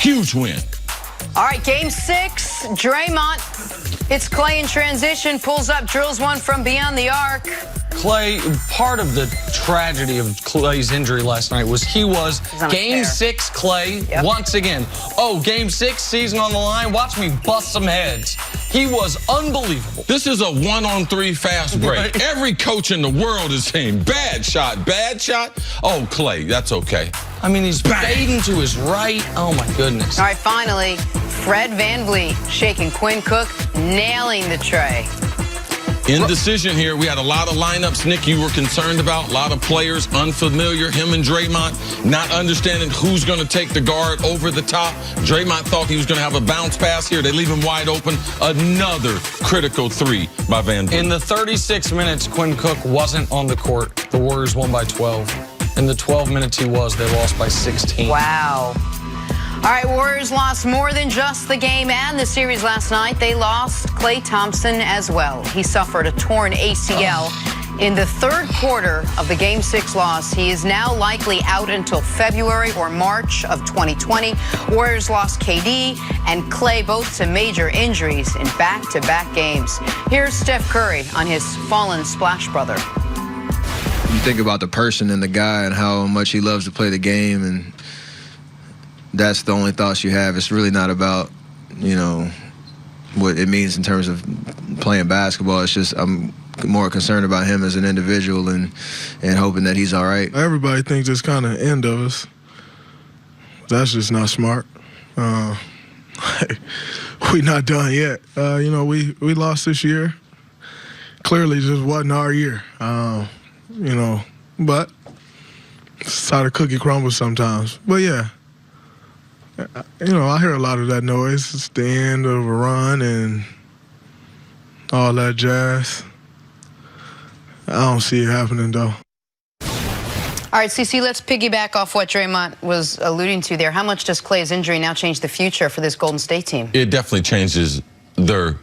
Huge win. All right, game 6, Draymond. It's Klay in transition, pulls up, drills one from beyond the arc. Klay, part of the tragedy of Klay's injury last night was he was game 6 Klay once again. Oh, game 6, season on the line. Watch me bust some heads. He was unbelievable. This is a 1-on-3 fast break. Right. Every coach in the world is saying, bad shot, bad shot. Oh, Klay, that's okay. I mean, he's fading to his right. Oh, my goodness. All right, finally, Fred VanVleet shaking Quinn Cook, nailing the tray. Indecision here. We had a lot of lineups, Nick, you were concerned about. A lot of players unfamiliar. Him and Draymond not understanding who's going to take the guard over the top. Draymond thought he was going to have a bounce pass here. They leave him wide open. Another critical 3 by VanVleet. In the 36 minutes Quinn Cook wasn't on the court, the Warriors won by 12. In the 12 minutes he was, they lost by 16. Wow. All right, Warriors lost more than just the game and the series last night. They lost Klay Thompson as well. He suffered a torn ACL in the third quarter of the Game 6 loss. He is now likely out until February or March of 2020. Warriors lost KD and Klay both to major injuries in back-to-back games. Here's Steph Curry on his fallen Splash brother. You think about the person and the guy and how much he loves to play the game, and that's the only thoughts you have. It's really not about, you know, what it means in terms of playing basketball. It's just I'm more concerned about him as an individual and hoping that he's all right. Everybody thinks it's kind of end of us. That's just not smart. We're not done yet. You know, we lost this year. Clearly just wasn't our year. You know, but it's how the cookie crumbles sometimes. But yeah. You know, I hear a lot of that noise. It's the end of a run and all that jazz. I don't see it happening, though. All right, CC, let's piggyback off what Draymond was alluding to there. How much does Klay's injury now change the future for this Golden State team? It definitely changes their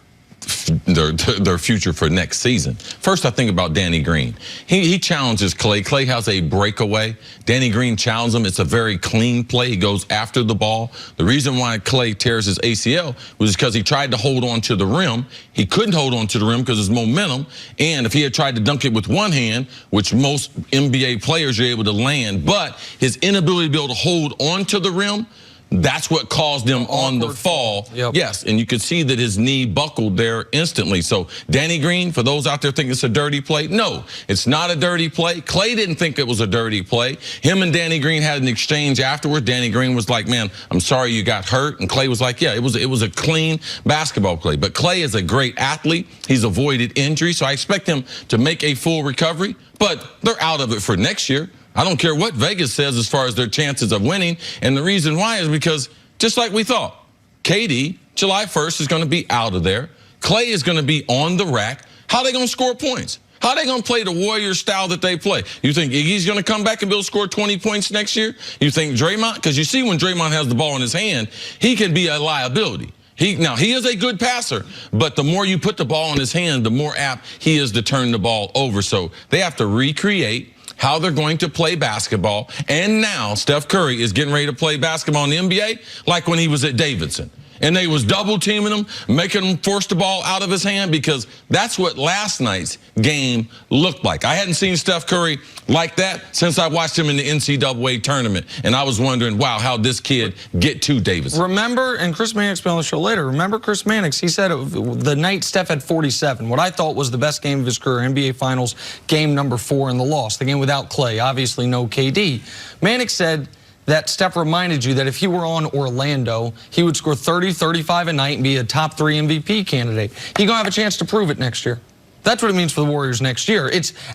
future for next season. First, I think about Danny Green. He challenges Klay. Klay has a breakaway. Danny Green challenges him. It's a very clean play. He goes after the ball. The reason why Klay tears his ACL was because he tried to hold on to the rim. He couldn't hold on to the rim because of his momentum. And if he had tried to dunk it with one hand, which most NBA players are able to land, but his inability to be able to hold on to the rim, that's what caused him on the fall. Yep. Yes, and you could see that his knee buckled there instantly. So Danny Green, for those out there thinking it's a dirty play, no, it's not a dirty play. Klay didn't think it was a dirty play. Him and Danny Green had an exchange afterward. Danny Green was like, man, I'm sorry you got hurt. And Klay was like, yeah, it was a clean basketball play. But Klay is a great athlete. He's avoided injury, so I expect him to make a full recovery. But they're out of it for next year. I don't care what Vegas says as far as their chances of winning. And the reason why is because, just like we thought, KD, July 1st, is going to be out of there. Klay is going to be on the rack. How are they going to score points? How are they going to play the Warriors style that they play? You think Iggy's going to come back and be able to score 20 points next year? You think Draymond? Because you see when Draymond has the ball in his hand, he can be a liability. Now, he is a good passer, but the more you put the ball in his hand, the more apt he is to turn the ball over. So they have to recreate how they're going to play basketball. And now Steph Curry is getting ready to play basketball in the NBA like when he was at Davidson. And they was double teaming him, making him force the ball out of his hand, because that's what last night's game looked like. I hadn't seen Steph Curry like that since I watched him in the NCAA tournament. And I was wondering, wow, how'd this kid get to Davidson? Remember, and Chris Mannix will be on the show later, remember Chris Mannix, he said the night Steph had 47, what I thought was the best game of his career, NBA Finals, game number 4 in the loss, the game without Klay, obviously no KD. Mannix said that Steph reminded you that if he were on Orlando, he would score 30, 35 a night and be a top 3 MVP candidate. He's going to have a chance to prove it next year. That's what it means for the Warriors next year.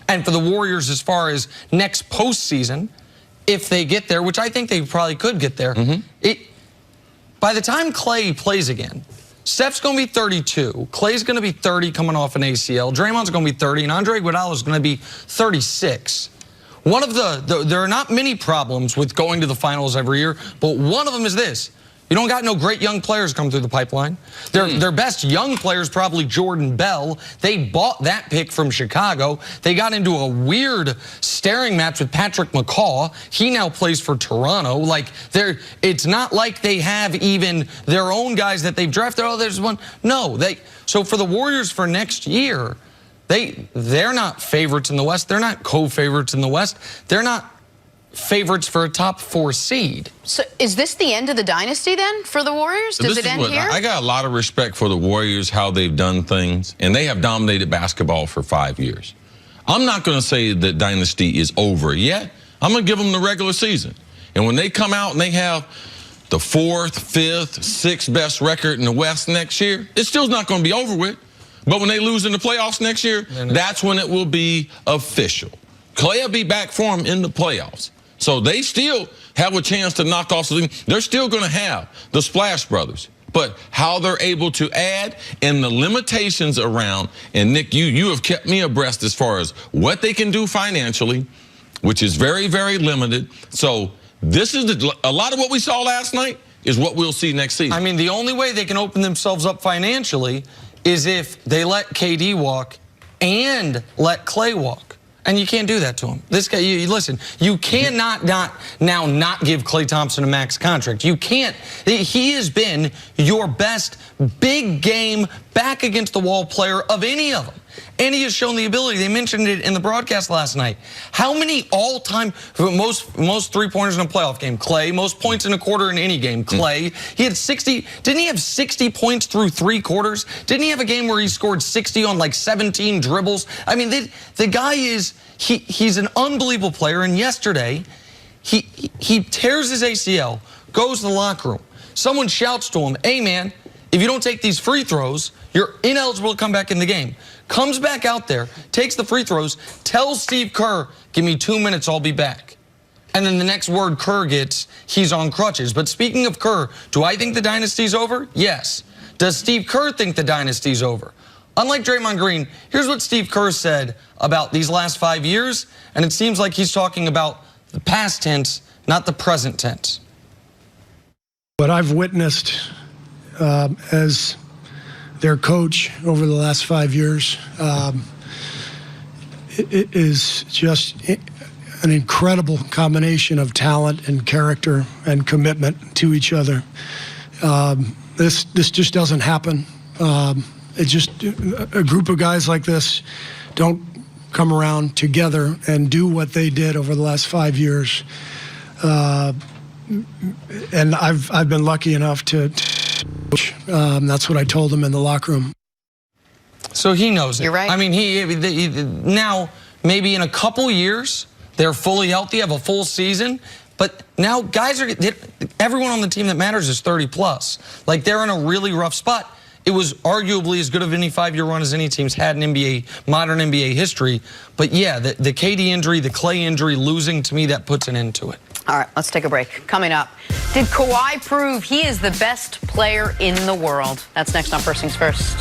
And for the Warriors as far as next postseason, if they get there, which I think they probably could get there, by the time Klay plays again, Steph's going to be 32, Klay's going to be 30 coming off an ACL, Draymond's going to be 30, and Andre Iguodala's going to be 36. One of there are not many problems with going to the finals every year, but one of them is this. You don't got no great young players come through the pipeline. Their best young player is probably Jordan Bell. They bought that pick from Chicago. They got into a weird staring match with Patrick McCaw. He now plays for Toronto. Like, it's not like they have even their own guys that they've drafted. Oh, there's one. No, so for the Warriors for next year, they're not favorites in the West. They're not co-favorites in the West. They're not favorites for a top 4 seed. So is this the end of the dynasty then for the Warriors? Does it end here? I got a lot of respect for the Warriors, how they've done things, and they have dominated basketball for 5 years. I'm not going to say that dynasty is over yet. I'm going to give them the regular season. And when they come out and they have the 4th, 5th, 6th best record in the West next year, it's still not going to be over with. But when they lose in the playoffs next year, that's when it will be official. Klay will be back for them in the playoffs. So they still have a chance to knock off something. They're still going to have the Splash Brothers. But how they're able to add and the limitations around, and Nick, you have kept me abreast as far as what they can do financially, which is very, very limited. So this is a lot of what we saw last night is what we'll see next season. I mean, the only way they can open themselves up financially is if they let KD walk and let Klay walk. And you can't do that to him. This guy, listen, you cannot not give Klay Thompson a max contract. You can't. He has been your best big game, back against the wall player of any of them. And he has shown the ability. They mentioned it in the broadcast last night. How many all-time, most three-pointers in a playoff game? Klay. Most points in a quarter in any game? Klay. He had 60. Didn't he have 60 points through 3 quarters? Didn't he have a game where he scored 60 on like 17 dribbles? I mean, the guy is, he's an unbelievable player. And yesterday, he tears his ACL, goes to the locker room. Someone shouts to him, "Hey, man, if you don't take these free throws, you're ineligible to come back in the game." Comes back out there, takes the free throws, tells Steve Kerr, "Give me 2 minutes, I'll be back." And then the next word Kerr gets, he's on crutches. But speaking of Kerr, do I think the dynasty's over? Yes. Does Steve Kerr think the dynasty's over? Unlike Draymond Green, here's what Steve Kerr said about these last 5 years, and it seems like he's talking about the past tense, not the present tense. What I've witnessed as their coach over the last 5 years it is just an incredible combination of talent and character and commitment to each other. This just doesn't happen. It just, a group of guys like this don't come around together and do what they did over the last 5 years. And I've been lucky enough to that's what I told him in the locker room. So he knows it. You're right. I mean, he now maybe in a couple years they're fully healthy, have a full season. But now guys everyone on the team that matters is 30 plus. Like, they're in a really rough spot. It was arguably as good of any 5-year run as any team's had in modern NBA history. But yeah, the KD injury, the Klay injury, losing, to me, that puts an end to it. All right, let's take a break. Coming up, did Kawhi prove he is the best player in the world? That's next on First Things First.